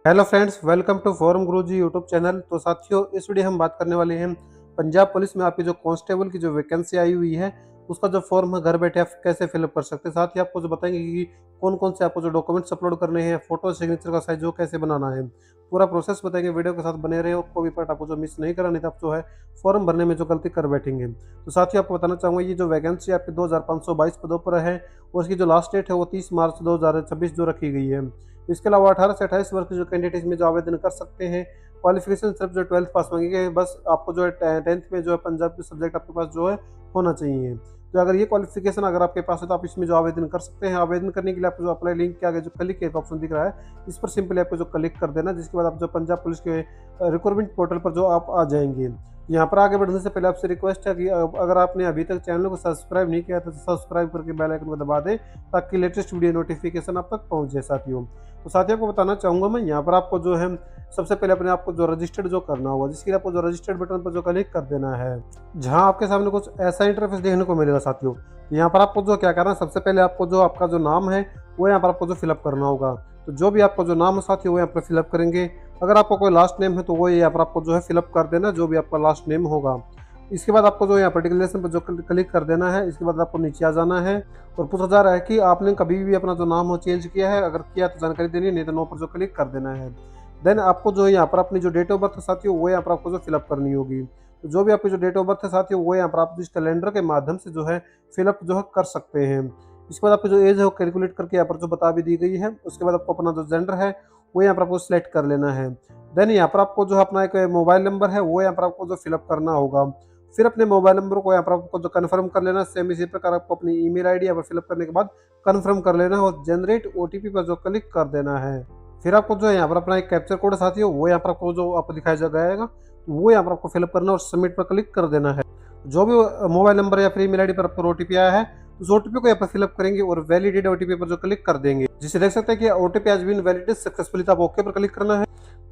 Hello friends, welcome to forum Guruji YouTube channel. तो साथियों, इस वीडियो हम बात करने वाले हैं पंजाब पुलिस में आपकी जो कांस्टेबल की जो वैकेंसी आई हुई है उसका जो फॉर्म है घर बैठे आप कैसे फिलअप कर सकते हैं। साथ ही आपको जो बताएंगे कि कौन कौन से आपको जो डॉक्यूमेंट्स अपलोड करने हैं, फोटो सिग्नेचर का साइज जो कैसे बनाना है, पूरा प्रोसेस बताएंगे। वीडियो के साथ बने रहे, कोई भी पार्ट आपको जो मिस नहीं करा, नहीं तो आप जो है फॉर्म भरने में जो गलती कर बैठेंगे। तो साथ ही आपको बताना चाहूंगा, ये जो वैकेंसी आपके 2522 पदों पर है और उसकी जो लास्ट डेट है वो 30 मार्च 2026 जो रखी गई है। इसके अलावा 18 से 28 वर्ष के जो कैंडिडेट इसमें जो आवेदन कर सकते हैं। क्वालिफिकेशन सिर्फ जो 12th पास मांगी गई है, बस आपको जो है 10th में जो है पंजाब के सब्जेक्ट आपके पास जो है होना चाहिए। तो अगर ये क्वालिफिकेशन अगर आपके पास है तो आप इसमें जो आवेदन कर सकते हैं। आवेदन करने के लिए आपको जो अप्लाई लिंक के आगे जो क्लिक का ऑप्शन दिख रहा है, इस पर सिंपली आपको जो क्लिक कर देना, जिसके बाद आप जो पंजाब पुलिस के रिक्रूटमेंट पोर्टल पर जो आप आ जाएंगे। यहाँ पर आगे बढ़ने से पहले आपसे रिक्वेस्ट है कि अगर आपने अभी तक चैनल को सब्सक्राइब नहीं किया तो सब्सक्राइब करके बेल आइकन को दबा दें, ताकि लेटेस्ट वीडियो नोटिफिकेशन आप तक पहुँच जाए। साथियों, तो साथियों को बताना चाहूँगा मैं, यहाँ पर आपको जो है सबसे पहले अपने आपको जो रजिस्टर्ड जो करना होगा, जिसके लिए आपको जो रजिस्टर्ड बटन पर जो क्लिक कर देना है, जहाँ आपके सामने कुछ ऐसा इंटरफेस देखने को मिलेगा। साथियों, यहाँ पर आपको जो क्या करना है, सबसे पहले आपको जो आपका जो नाम है वो यहाँ पर आपको जो फिलअप करना होगा। तो जो भी आपका जो नाम है साथियों वो यहाँ पर फिलअप करेंगे। अगर आपका कोई लास्ट नेम है तो वो यहाँ पर आपको जो है फिलअप कर देना, जो भी आपका लास्ट नेम होगा। इसके बाद आपको जो यहाँ पर डिक्लेरेशन पर जो क्लिक कर देना है। इसके बाद आपको नीचे आ जाना है और पूछा जा रहा है कि आपने कभी भी अपना जो नाम हो चेंज किया है, अगर किया तो जानकारी देनी है, नहीं तो नो पर जो क्लिक कर देना है। देन आपको जो यहाँ पर अपनी जो डेट ऑफ बर्थ है साथियों वो यहाँ पर आपको जो फिलअप करनी होगी। तो जो भी आपकी जो डेट ऑफ बर्थ है साथियों वो यहाँ पर आप इस कैलेंडर के माध्यम से जो है फिलअप जो है कर सकते हैं। इसके बाद आपकी जो एज है वो कैलकुलेट करके यहाँ पर जो बता भी दी गई है। उसके बाद आपको अपना जो जेंडर है वो यहाँ पर आपको सिलेक्ट कर लेना है। देन यहाँ पर आपको जो अपना एक मोबाइल नंबर है वो यहाँ पर आपको जो फिलअप करना होगा। फिर अपने मोबाइल नंबर को यहाँ पर आपको जो कन्फर्म कर लेना। सेम इसी प्रकार आपको अपनी ईमेल आईडी यहाँ पर फिलअप करने के बाद कन्फर्म कर लेना है और जनरेट ओटीपी पर जो क्लिक कर देना है। फिर आपको जो है यहाँ पर अपना एक कैप्चर कोड साथी हो वो यहाँ पर आपको जो आपको दिखाया जाएगा वो यहाँ पर आपको फिलअप करना और सबमिट पर क्लिक कर देना है। जो भी मोबाइल नंबर या फिर ईमेल आईडी पर आपको ओटीपी आया है उस ओटीपी को यहाँ पर फिलअप करेंगे और वैलिडेट ओटीपी पर जो क्लिक कर देंगे, जिससे देख सकते हैं कि OTP has been validate successfully. तो आप ओके पर क्लिक करना है।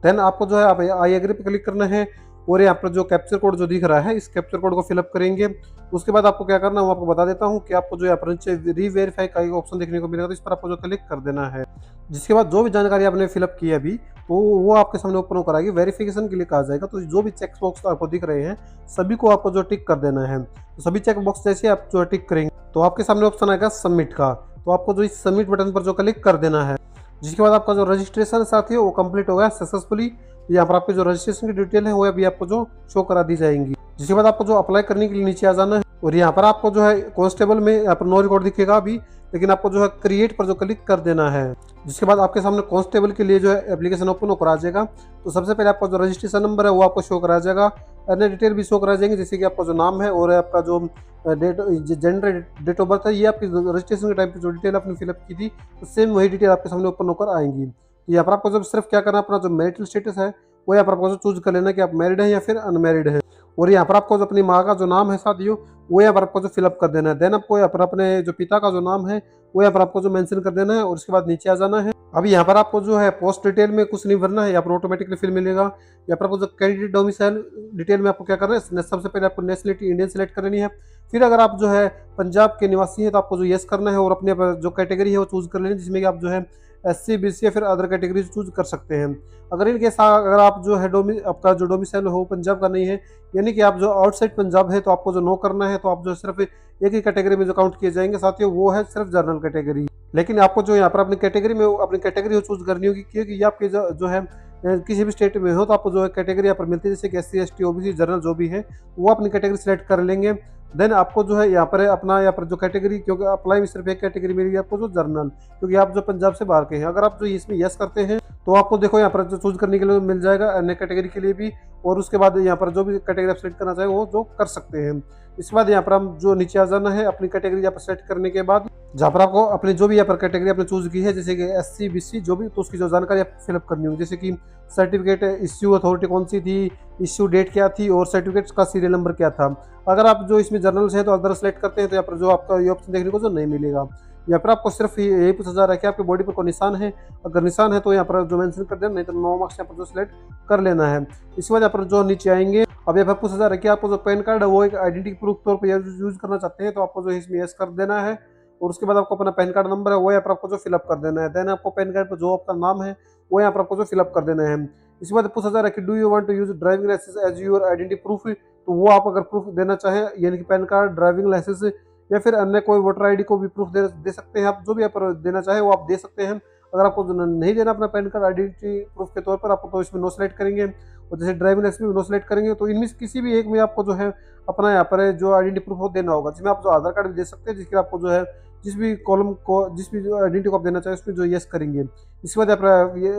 देन आपको जो है आप आई एग्री पे क्लिक करना है और यहाँ पर जो कैप्चर कोड जो दिख रहा है इस कैप्चर कोड को फिलअप करेंगे। उसके बाद आपको क्या करना है वो आपको बता देता हूँ कि आपको जो यहाँ पर नीचे रीवेरीफाई का एक ऑप्शन देखने को मिलेगा, तो इस पर आपको जो क्लिक कर देना है। जिसके बाद जो भी जानकारी आपने फिलअप की है अभी तो वो आपके सामने ओपन होकर आएगी, वेरिफिकेशन के लिए कहा जाएगा। तो जो भी चेक बॉक्स आपको दिख रहे हैं सभी को आपको जो टिक कर देना है। तो सभी चेक बॉक्स जैसे आप जो टिक करेंगे तो आपके सामने ऑप्शन आएगा सबमिट का। तो आपको जो इस सबमिट बटन पर जो क्लिक कर देना है। जिसके बाद आपका जो रजिस्ट्रेशन साथी है वो कंप्लीट हो गया सक्सेसफुली। यहाँ पर आपकी जो रजिस्ट्रेशन की डिटेल है वो अभी आपको जो शो करा दी जाएंगी। जिसके बाद आपको जो अप्लाई करने के लिए नीचे आ जाना है और यहाँ पर आपको जो है कांस्टेबल में यहाँ पर नो रिकॉर्ड दिखेगा अभी, लेकिन आपको जो है क्रिएट पर जो क्लिक कर देना है। जिसके बाद आपके सामने कांस्टेबल के लिए जो है एप्लीकेशन ओपन होकर आ जाएगा। तो सबसे पहले आपका जो रजिस्ट्रेशन नंबर है वो आपको शो करा जाएगा, अन्य डिटेल भी शो करा जाएंगे, जैसे कि आपका जो नाम है और आपका जो जेंडर डेट ऑफ बर्थ है। ये आपकी रजिस्ट्रेशन के टाइम पे जो डिटेल आपने फिलअप की थी तो सेम वही डिटेल आपके सामने ओपन होकर आएंगी। तो यहाँ पर आपको जब सिर्फ क्या करना, अपना जो मैरिटल स्टेटस है वो यहाँ पर आपको चूज कर लेना कि आप मैरिड हैं या फिर अनमैरिड हैं। और यहाँ पर आपको जो अपनी माँ का जो नाम है साथियों वो यहाँ पर आपको जो फिलअप कर देना है। देन आपको यहाँ पर अपने जो पिता का जो नाम है वो यहाँ पर आपको जो मेंशन कर देना है और उसके बाद नीचे आ जाना है। अब यहाँ पर आपको जो है पोस्ट डिटेल में कुछ नहीं भरना है, यहाँ पर ऑटोमेटिकली फिल मिलेगा। यहाँ पर आपको जो कैंडिडेट डोमिसाइल डिटेल में आपको क्या करना है, सबसे पहले आपको नेशनलिटी इंडियन सेलेक्ट करनी है। फिर अगर आप जो है पंजाब के निवासी हैं तो आपको जो येस करना है और अपने जो कैटेगरी है वो चूज कर लेनी है, जिसमें कि आप जो है SC BC या फिर अदर कैटेगरी चूज कर सकते हैं। अगर इनके साथ अगर आप जो है आपका जो डोमिसाइल हो पंजाब का नहीं है, यानी कि आप जो आउटसाइड पंजाब है, तो आपको जो नो करना है। तो आप जो सिर्फ एक ही कैटेगरी में जो काउंट किए जाएंगे साथियों वो है सिर्फ जनरल कैटेगरी। लेकिन आपको जो यहाँ पर अपनी कैटेगरी में अपनी कैटेगरी चूज करनी होगी, क्योंकि ये आपके जो है किसी भी स्टेट में हो तो आपको जो है कैटेगरी यहाँ पर मिलती है, जैसे कि SC ST OBC जनरल जो भी है वो अपनी कैटेगरी सेलेक्ट कर लेंगे। देन आपको जो है यहाँ पर अपना यहाँ पर जो कैटेगरी, क्योंकि अप्लाई में सिर्फ एक कैटेगरी मिलेगी आपको जो जनरल, क्योंकि आप जो पंजाब से बाहर के हैं। अगर आप जो इसमें यस करते हैं तो आपको देखो यहाँ पर जो चूज करने के लिए मिल जाएगा अन्य कैटेगरी के लिए भी, और उसके बाद यहाँ पर जो भी कैटेगरी आप सेलेक्ट करना चाहे वो जो कर सकते हैं। इसके बाद यहाँ पर हम जो नीचे आ जाना है अपनी कैटेगरी यहाँ पर सेलेक्ट करने के बाद, जहाँ पर आपको अपनी जो भी यहाँ पर कैटेगरी आपने चूज की है, जैसे कि SC BC जो भी, तो उसकी जो जानकारी आप फिलअप करनी होगी, जैसे कि सर्टिफिकेट इश्यू अथॉरिटी कौन सी थी, इश्यू डेट क्या थी और सर्टिफिकेट का सीरियल नंबर क्या था। अगर आप जो इसमें जर्नल से है तो अदर सेलेक्ट करते हैं तो यहाँ पर जो आपका ये ऑप्शन देखने को जो नहीं मिलेगा। यहाँ पर आपको सिर्फ यही पूछा जा रहा है कि आपके बॉडी पर कोई निशान है, अगर निशान है तो यहाँ पर जो मेंशन कर देना, नहीं तो 9 मार्क्स यहाँ पर जो सिलेक्ट कर लेना है। इसके बाद यहाँ पर जो नीचे आएंगे, अब यहाँ पर पूछा जा रहा है कि आपको जो पैन कार्ड है वो एक आइडेंटिटी प्रूफ तौर पर यूज करना चाहते हैं, तो आपको जो इसमें यस कर देना है। और उसके बाद आपको अपना पैन कार्ड नंबर है वो यहाँ पर आपको जो फिलअप कर देना है। देन आपको पैन कार्ड पर जो आपका नाम है वो यहाँ पर आपको जो फिलअप कर देना है। इसके बाद पूछा जा रहा है कि do you want to use driving license as your identity proof, तो वो आप अगर प्रूफ देना चाहें यानी कि पैन कार्ड, ड्राइविंग लाइसेंस या फिर अन्य कोई वोटर आईडी को भी प्रूफ दे सकते हैं आप, जो भी आप देना चाहें वो आप दे सकते हैं। अगर आपको नहीं देना अपना पैन कार्ड आइडेंटिटी प्रूफ के तौर पर, आपको तो इसमें नो सेलेक्ट करेंगे, और जैसे ड्राइविंग लाइसेंस में नो सेलेक्ट करेंगे, तो इनमें से किसी भी एक में आपको जो है अपना यहाँ पर जो आइडेंटिटी प्रूफ वो देना होगा, जिसमें आप जो आधार कार्ड भी दे सकते हैं, जिसके आपको जो है जिस भी कॉलम को जिस भी जो आइडेंटिटी को आप देना चाहें उसमें जो येस करेंगे। इसके बाद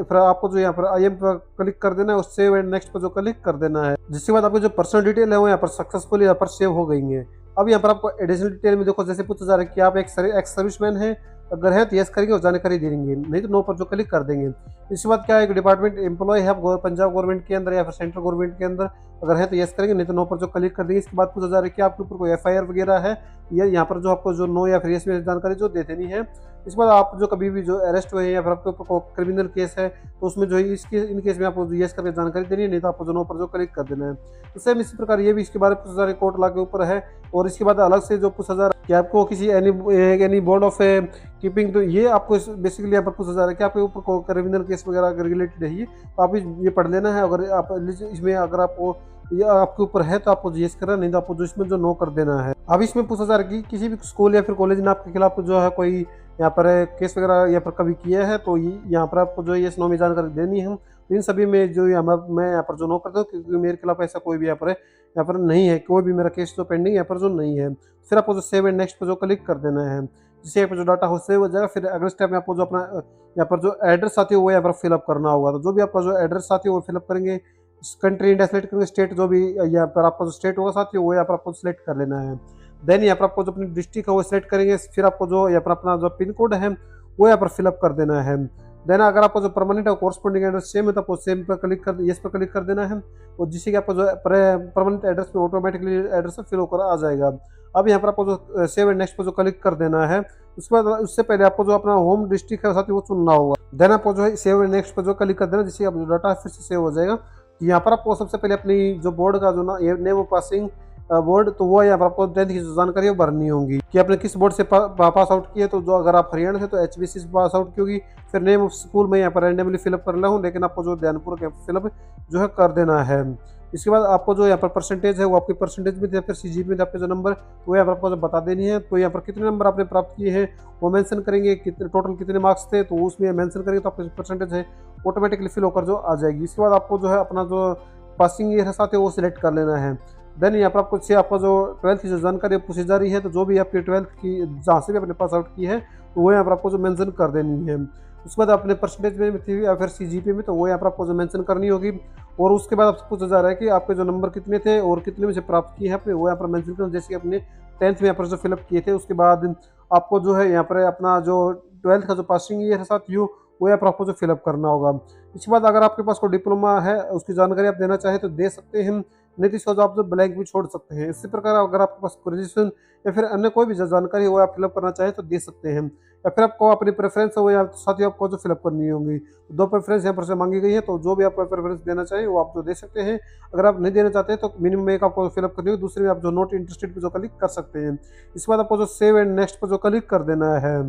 फिर आपको जो यहाँ पर आई एम पर क्लिक कर देना है और सेव एंड नेक्स्ट पर जो क्लिक कर देना है, जिसके बाद आपकी जो पर्सनल डिटेल है वो यहाँ पर सक्सेसफुली यहाँ पर सेव हो गई है। अब यहाँ पर आपको एडिशनल डिटेल में देखो जैसे पूछा जा रहा है कि आप एक एक्स सर्विसमैन है, अगर है तो यस करेंगे और जानकारी दे देंगे, नहीं तो नो पर जो क्लिक कर देंगे। इसके बाद क्या है, एक डिपार्टमेंट एम्प्लॉय है आप पंजाब गवर्नमेंट के अंदर या फिर सेंट्रल गवर्नमेंट के अंदर, अगर है तो यस करेंगे, नहीं तो नो पर जो क्लिक कर देंगे। इसके बाद पूछा जा रहा है कि आपके ऊपर कोई एफआईआर वगैरह है या यहाँ पर जो आपको जो नो या फिर यस में जानकारी जो दे देनी है। इसके बाद आप जो कभी भी जो अरेस्ट हुए हैं या फिर आपके ऊपर क्रिमिनल केस है तो उसमें जो है इन केस में आपको यस करके जानकारी देनी है, नहीं तो आपको जो नो पर जो क्लिक कर देना है। तो सेम इसी प्रकार ये भी इसके बारे में पूछा जा रहा है, कोर्ट लॉ के ऊपर है। और इसके बाद अलग से जो पूछा जा रहा है कि आपको किसी एनी बोर्ड ऑफ कीपिंग, तो ये आपको बेसिकली यहाँ पर पूछा जा रहा है कि आपके ऊपर क्रिमिनल केस वगैरह रिलेटेड है ये, तो आप ये पढ़ लेना है। अगर आप इसमें अगर आपको ये आपके ऊपर है तो आपको यस करना, नहीं तो आपको जो इसमें जो नो कर देना है। अब इसमें पूछा जा रहा है कि किसी भी स्कूल या फिर कॉलेज ने आपके खिलाफ जो है कोई यहाँ पर केस वगैरह यहाँ पर कभी किया है, तो यहाँ पर आपको जो यस नो में जानकारी देनी है। तो इन सभी में जो मैं यहाँ पर जो नो करता हूँ, क्योंकि मेरे खिलाफ ऐसा कोई भी यहाँ पर नहीं है, कोई भी मेरा केस जो पेंडिंग यहाँ पर जो नहीं है। फिर आपको जो सेव एंड नेक्स्ट पर जो क्लिक कर देना है, जिससे यहाँ पर जो डाटा हो सेव हो जाएगा। फिर अगले स्टेप में आपको जो अपना यहाँ पर जो एड्रेस आती है वो यहाँ पर फिलअप करना होगा। तो जो भी आपका जो एड्रेस आती है वो फिलअप करेंगे, कंट्री इंडिया सेलेक्ट करेंगे, स्टेट जो भी यहाँ पर आपका जो स्टेट होगा साथियों वो यहाँ पर आपको सिलेक्ट कर लेना है। देन यहाँ पर आपको जो अपनी डिस्ट्रिक्ट है वो सिलेक्ट करेंगे। फिर आपको जो यहाँ पर अपना जो पिन कोड है वो यहाँ पर फिलअप कर देना है। देन अगर आपको जो परमानेंट है कोरस्पॉन्डिंग एड्रेस सेम है तो आपको सेम पर क्लिक कर यस पर क्लिक कर देना है, और जिससे कि आपको जो परमानेंट एड्रेस में ऑटोमेटिकली एड्रेस फिल होकर आ जाएगा। अब यहाँ पर आपको जो सेव एंड नेक्स्ट पर जो क्लिक कर देना है, उसके बाद उससे पहले आपको जो अपना होम डिस्ट्रिक्ट है साथ वो चुनना होगा। देन आपको जो है सेव एंड नेक्स्ट पर जो क्लिक कर देना, जिससे आप जो डाटा फिर से सेव हो जाएगा। यहाँ पर आपको सबसे पहले अपनी जो बोर्ड का जो नेम ऑफ पासिंग बोर्ड, तो वो यहाँ पर आपको 10th की जो जानकारी है भरनी होगी कि आपने किस बोर्ड से पास आउट किया। तो जो अगर आप हरियाणा से तो HBC से पास आउट की होगी। फिर नेम ऑफ स्कूल में यहाँ पर रैंडमली फिलअप कर रहा हूँ, लेकिन आपको जो ध्यानपूर्वक फिलअप जो है कर देना है। इसके बाद आपको जो यहाँ पर परसेंटेज है वो आपकी परसेंटेज में या फिर CGPA में आपके जो नंबर वो यहाँ पर आपको बता देनी है। तो यहाँ पर कितने नंबर आपने प्राप्त किए हैं वो मेंशन करेंगे, कितने टोटल कितने मार्क्स थे तो उसमें मेंशन करेंगे, तो आपकी परसेंटेज है ऑटोमेटिकली फिल होकर जो आ जाएगी। इसके बाद आपको जो है अपना जो पासिंग ईयर है साथ वो सिलेक्ट कर लेना है। देन यहाँ पर आपको जो 12th की जो जानकारी पूछी जा रही है, तो जो भी आपकी 12th की जहाँ से भी आपने पास आउट की है तो वो यहाँ पर आपको जो मेंशन कर देनी है। उसके बाद अपने परसेंटेज में थी या फिर CGPA में, तो वो यहाँ पर आपको जो मेंशन करनी होगी। और उसके बाद आपसे पूछा जा रहा है कि आपके जो नंबर कितने थे और कितने में से प्राप्त किए हैं आपने, वो यहाँ पर मेंशन करना। जैसे कि अपने 10th में यहाँ पर जो फिलअप किए थे, उसके बाद आपको जो है यहाँ पर अपना जो 12th का जो पासिंग ईयर है साथियों वो यहाँ पर आपको जो फिलअप करना होगा। इसके बाद अगर आपके पास कोई डिप्लोमा है उसकी जानकारी आप देना चाहें तो दे सकते हैं, नहीं तो इसका जो आप जो ब्लैंक भी छोड़ सकते हैं। इसी प्रकार अगर आपके पास ग्रेजुएशन या फिर अन्य कोई भी जानकारी वो आप फिलअप करना चाहें तो दे सकते हैं, या फिर आपको अपनी प्रेफरेंस है वो या साथ ही आपको जो फिलअप करनी होगी। तो 2 प्रेफरेंस यहाँ पर से मांगी गई है, तो जो भी आप प्रेफरेंस देना चाहें वो आप जो दे सकते हैं। अगर आप नहीं देना चाहते हैं तो मिनिमम एक आपको फिलअप करनी होगी, दूसरे में आप जो नॉट इंटरेस्टेड पर जो क्लिक कर सकते हैं। इसके बाद आपको जो सेव एंड नेक्स्ट पर जो क्लिक कर देना है।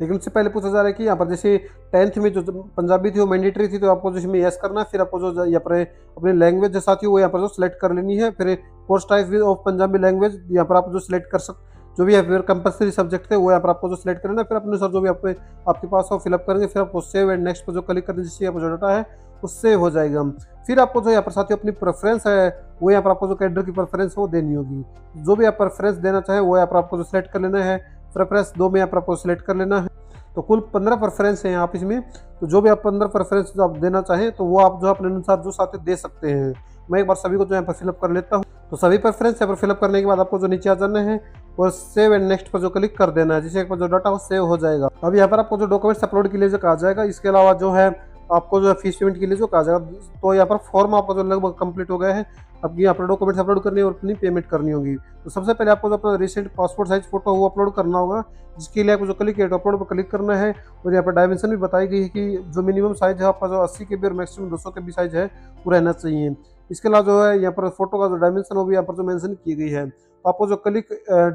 लेकिन उससे पहले पूछा जा रहा है कि यहाँ पर जैसे 10th में जो पंजाबी थी वो मैंडेटरी थी, तो आपको जिसमें यस करना है। फिर आपको जो यहाँ पर अपनी लैंग्वेज जो साथी वो यहाँ पर जो सिलेक्ट कर लेनी है। फिर course type of Punjabi language यहाँ पर आप जो सिलेक्ट कर सकते, जो भी फिर कंपल्सरी सब्जेक्ट है वो यहाँ पर आपको जो सिलेक्ट करना है। फिर अपने सर जो भी आपके पास हो फिलअप करेंगे। फिर आपको सेव एंड नेक्स्ट पर जो क्लिक करना है, जिससे आपको जो डाटा है वो सेव हो जाएगा। फिर आपको जो यहाँ पर साथियों अपनी प्रेफरेंस है वो यहाँ पर आपको जो कैडर की प्रेफरेंस है वो देनी होगी। जो भी आप प्रेफरेंस देना चाहे वो यहाँ पर आपको जो सिलेक्ट कर लेना है। प्रेफरेंस 2 में यहाँ पर आपको सिलेक्ट कर लेना है। तो कुल 15 प्रेफरेंस हैं आप इसमें, तो जो भी आप 15 प्रेफरेंस आप देना चाहें तो वो आप जो अपने अनुसार जो साथी दे सकते हैं। मैं एक बार सभी को जो यहाँ पर फिलअप कर लेता हूँ। तो सभी प्रेफरेंस यहाँ पर फिलअप करने के बाद आपको जो नीचे आ जाना है और सेव एंड नेक्स्ट पर जो क्लिक कर देना है, जिससे एक बार जो डाटा वो सेव हो जाएगा। अब यहाँ पर आपको जो डॉक्यूमेंट्स अपलोड के लिए जो कहा जाएगा, इसके अलावा जो है आपको जो फीस पेमेंट के लिए जो कहा जाएगा। तो यहाँ पर फॉर्म आपका जो लगभग कंप्लीट हो गया है। अब यहाँ पर डॉक्यूमेंट्स अपलोड करनी और अपनी पेमेंट करनी होगी। तो सबसे पहले आपको जो अपना रिसेंट पासपोर्ट साइज फोटो वो अपलोड करना होगा, जिसके लिए आपको जो क्लिक है अपलोड पर क्लिक करना है। और यहाँ पर डायमेंशन भी बताई गई है कि जो मिनिमम साइज है आपका जो 80 KB और मैक्सिमम 200 KB साइज है वो रहना चाहिए। इसके अलावा जो है यहाँ पर फोटो का जो डायमेंशन वो भी यहाँ पर जो मेंशन की गई है। तो आपको जो क्लिक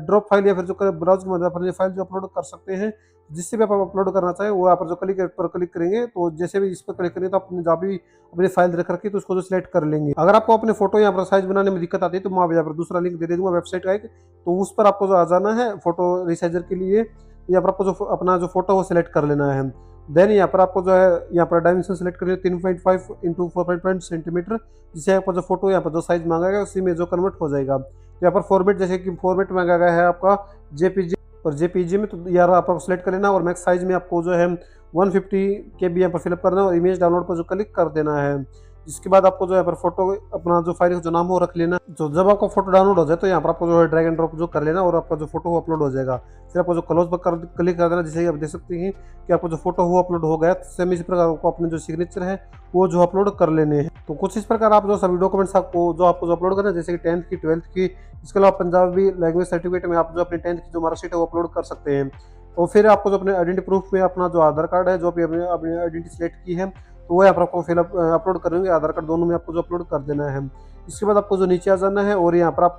ड्रॉप फाइल या फिर जो ब्राउज की मदद अपनी फाइल जो अपलोड कर सकते हैं, जिससे भी आप अपलोड करना चाहें वो यहाँ पर जो क्लिक पर क्लिक करेंगे तो जैसे भी इस पर क्लिक करेंगे तो अपने जहाँ भी अपनी फाइल रख रखी है तो उसको जो सिलेक्ट कर लेंगे। अगर आपको अपने फोटो यहाँ पर साइज बनाने में दिक्कत आती है तो मैं यहाँ पर दूसरा लिंक दे दूंगा वेबसाइट का एक, तो उस पर आपको जो आ जाना है फोटो रिसाइजर के लिए, यहाँ पर आपको जो अपना जो फोटो वो सिलेक्ट कर लेना है। देन यहाँ पर आपको जो है यहाँ पर डायमेंशन सेलेक्ट करिए 3.5 इंटू 4.5 सेंटीमीटर, जिससे आपका जो फोटो यहाँ पर जो साइज मांगा गया उसी में जो कन्वर्ट हो जाएगा। तो यहाँ पर फॉर्मेट जैसे कि फॉर्मेट मांगा गया है आपका जेपीजी, और जेपीजी में तो यार आपको सेलेक्ट कर लेना और मैक्स साइज में आपको जो है 150 KB यहाँ पर फिलअप करना है और इमेज डाउनलोड पर जो क्लिक कर देना है। जिसके बाद आपको जो है पर फोटो अपना जो फाइल का जो नाम हो रख लेना। तो जब आपका फोटो डाउनलोड हो जाए तो यहाँ पर आपको जो है ड्रैग एंड ड्रॉप जो कर लेना और आपका जो फोटो अपलोड हो जाएगा। फिर आपको जो क्लोज पर क्लिक कर देना, जिससे आप देख सकते हैं कि आपको जो फोटो वो अपलोड हो गया। सेम इसी प्रकार आपको अपने जो सिग्नेचर है वो जो अपलोड कर लेने हैं। तो कुछ इस प्रकार आप जो सभी डॉक्यूमेंट्स आपको जो अपलोड करना है, जैसे कि 10th की 12th की, इसके अलावा पंजाबी लैंग्वेज सर्टिफिकेट में आप जो अपने 10th की जो मार्कशीट है वो अपलोड कर सकते हैं। और फिर आपको जो अपने आइडेंटिटी प्रूफ में अपना जो आधार कार्ड है जो भी अपने अपनी आइडेंटिटी सेलेक्ट की है तो वो यहाँ पर आपको फिलअप अपलोड करेंगे, आधार कार्ड दोनों में आपको जो अपलोड कर देना है। इसके बाद आपको जो नीचे आ जाना है और यहाँ पर आप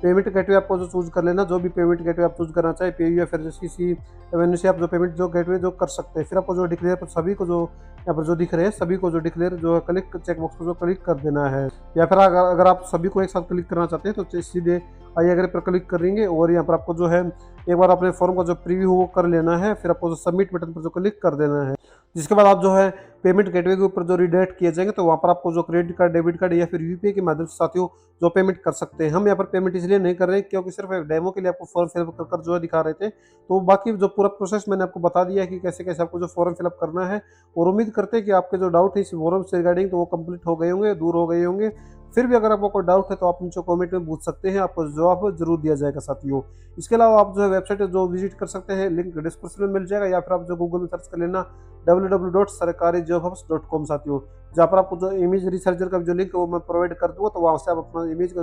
पेमेंट गेटवे आपको जो चूज कर लेना, जो भी पेमेंट गेटवे आप चूज करना चाहे, पेयू या फिर किसी एवेन्यू से आप जो पेमेंट जो गेटवे जो कर सकते हैं। फिर आपको जो डिक्लेयर पर सभी को जो यहाँ पर जो दिख रहे हैं सभी को जो डिक्लेयर जो है क्लिक चेक बॉक्स को जो क्लिक कर देना है। या फिर अगर आप सभी को एक साथ क्लिक करना चाहते हैं तो सीधे आई अगर पर क्लिक करेंगे और यहाँ पर आपको जो है एक बार अपने फॉर्म का जो प्रीव्यू वो कर लेना है। फिर आपको जो सबमिट बटन पर जो क्लिक कर देना है, जिसके बाद आप जो है पेमेंट गेटवे के ऊपर जो रिडायरेक्ट किए जाएंगे तो वहाँ पर आपको जो क्रेडिट कार्ड, डेबिट कार्ड या फिर यूपीआई के माध्यम से साथियों जो पेमेंट कर सकते हैं। हम यहाँ पर पेमेंट इसलिए नहीं कर रहे हैं क्योंकि सिर्फ एक डेमो के लिए आपको फॉर्म फिलअप कर जो है दिखा रहे थे। तो बाकी जो पूरा प्रोसेस मैंने आपको बता दिया है कि कैसे कैसे आपको जो फॉर्म फिलअप करना है, और उम्मीद करते हैं कि आपके जो डाउट है इस फॉर्म से रिगार्डिंग तो वो कंप्लीट हो गए होंगे, दूर हो गए होंगे। फिर भी अगर आपको कोई डाउट है तो आप नीचे कमेंट में पूछ सकते हैं, आपको जवाब जरूर दिया जाएगा साथियों। इसके अलावा आप जो है वेबसाइट जो विजिट कर सकते हैं, लिंक डिस्क्रिप्शन में मिल जाएगा, या फिर आप जो गूगल में सर्च कर लेना www.sarkarijobhubs.com साथियों, जहाँ पर आपको जो इमेज रिसर्चर का जो लिंक है वो मैं प्रोवाइड कर दूंगा। तो वहाँ से आप अपना इमेज का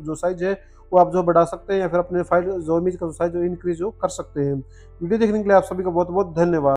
जो साइज है वो आप जो बढ़ा सकते हैं या फिर अपने फाइल जो इमेज का जो साइज इंक्रीज जो कर सकते हैं। वीडियो देखने के लिए आप सभी का बहुत बहुत धन्यवाद।